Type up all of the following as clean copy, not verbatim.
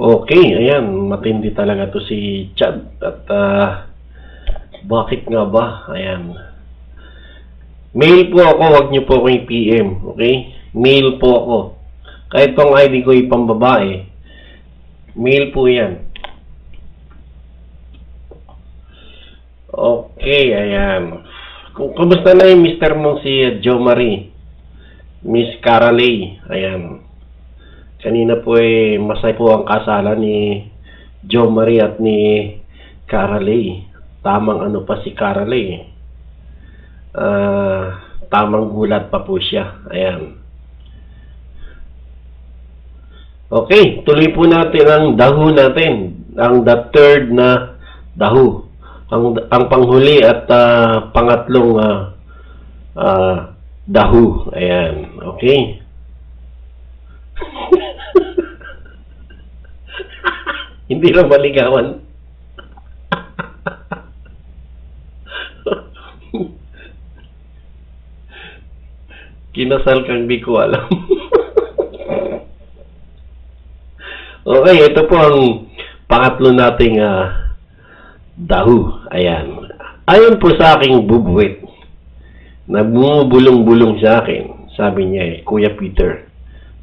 Okay, ayan. Matindi talaga to si Chad. At bakit nga ba? Ayan. Mail po ako, wag niyo po akong PM. Okay? Mail po ako. Kahit tong ID ko ipang babae, mail po yan. Okay, ayan. Kumusta na yung mister mo si Jo Marie? Miss Caralay. Ayan. Kanina po masay po ang kasalan ni Jo Marie at ni Caralay. Tamang ano pa si Caralay. Tamang gulat pa po siya. Ayan. Okay, tuloy po natin ang dahu natin. Ang the third na dahu. Ang panghuli at pangatlong dahu. Ayan. Okay. Hindi lang maligawan. Kinasal kang di ko alam. Okay, ito po ang pangatlo nating dahu. Ayan. Ayon po sa aking bubuwit na bumubulong-bulong sa akin, sabi niya Kuya Peter,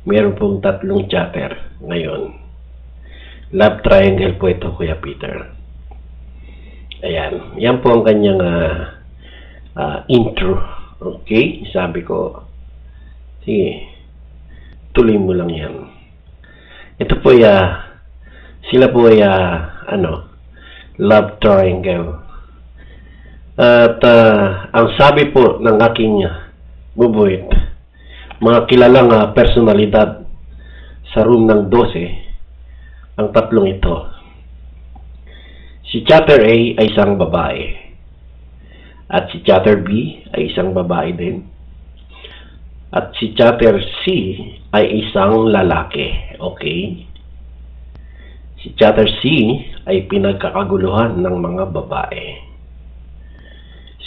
meron pong 3 chatter ngayon. Love triangle po ito, Kuya Peter. Ayan. Yan po ang kanyang intro. Okay? Sabi ko, sige, tuloy mo lang yan. Ito po sila po love triangle. At ang sabi po ng aking bubuit, mga kilalang personalidad sa room ng 12, ang 3 ito. Si Chatter A ay isang babae. At si Chatter B ay isang babae din. At si Chatter C ay isang lalaki. Okay? Si Chatter C ay pinagkakaguluhan ng mga babae.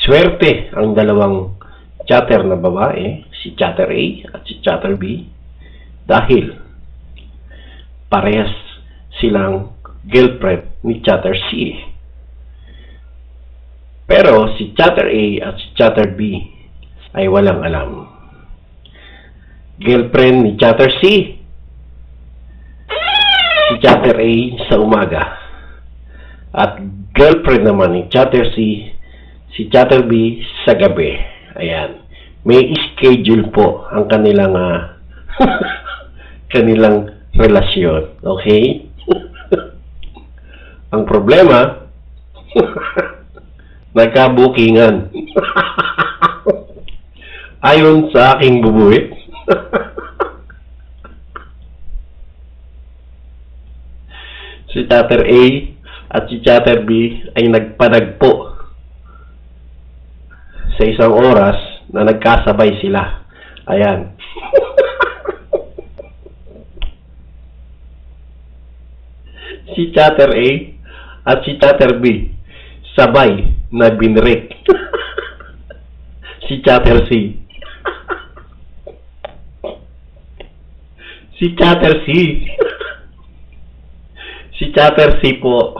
Swerte ang dalawang chatter na babae, si Chatter A at si Chatter B, dahil parehas silang girlfriend ni Chatter C. Pero si Chatter A at si Chatter B ay walang alam. Girlfriend ni Chatter C, si Chatter A sa umaga. At girlfriend naman ni Chatter C, si Chatter B sa gabi. Ayan. May schedule po ang kanilang kanilang relasyon. Okay? Ang problema, nagkabukingan. Ayon sa aking bubuit, si Chatter A at si Chatter B ay nagpanagpo sa isang oras na nagkasabay sila. Ayan. Si Chatter A at si Chatter B sabay na binrek si Chatter C. Si Chatter C. Si Chatter C po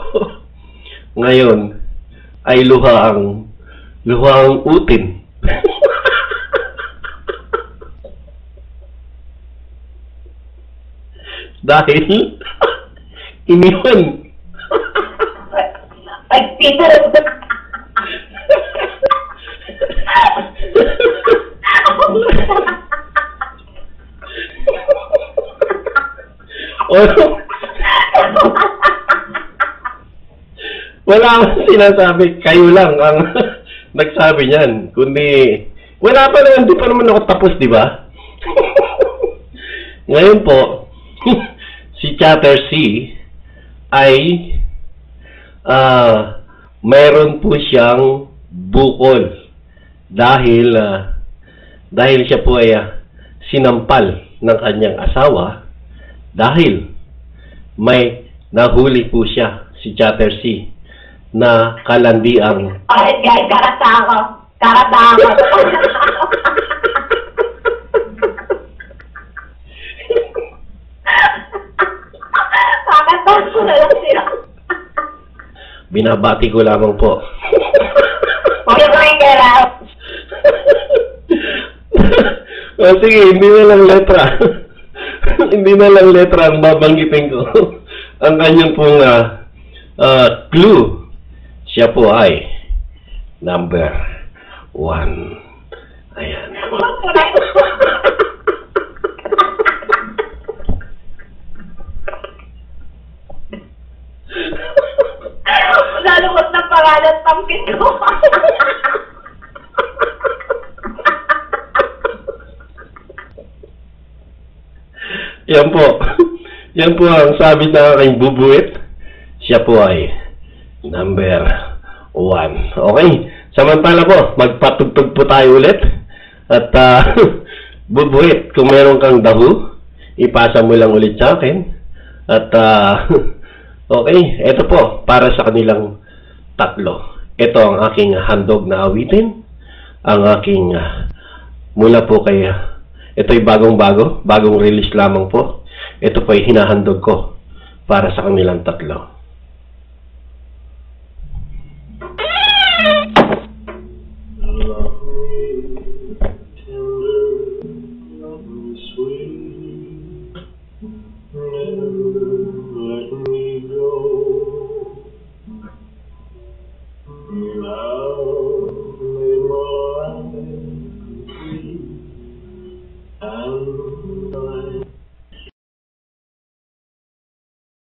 ngayon ay luhaang utin. Dahil iniwan. Ay, Peter! Wala akong sinasabi. Kayo lang ang nagsabi niyan. Kundi, wala pa naman. Di pa naman ako tapos, di ba? Ngayon po, si Chatter C ay mayroon po siyang bukol dahil siya po ay sinampal ng kanyang asawa dahil may nahuli po siya, si Chatter C, na kalandiang Ay, karatawa. Karatawa. Bakit ba? binabati ko lamang po. Huwag yung get out. O sige, hindi na lang letra. Hindi na lang letra ang babanggitin ko. Ang kanyang pong clue. Siya po ay number 1. Ayan. Lalukot ng pangalan pangkin ko. Yan po. Yan po ang sabi ng aking bubuit. Siya po ay number 1. Okay. Samantala po, magpatugtog po tayo ulit. At bubuit, kung meron kang dahu, ipasa mo lang ulit sa akin. At okay, ito po, para sa kanilang tatlo. Ito ang aking handog na awitin. Ang aking mula po kay ito'y bagong release lamang po. Ito po ay hinahandog ko para sa kanilang tatlo.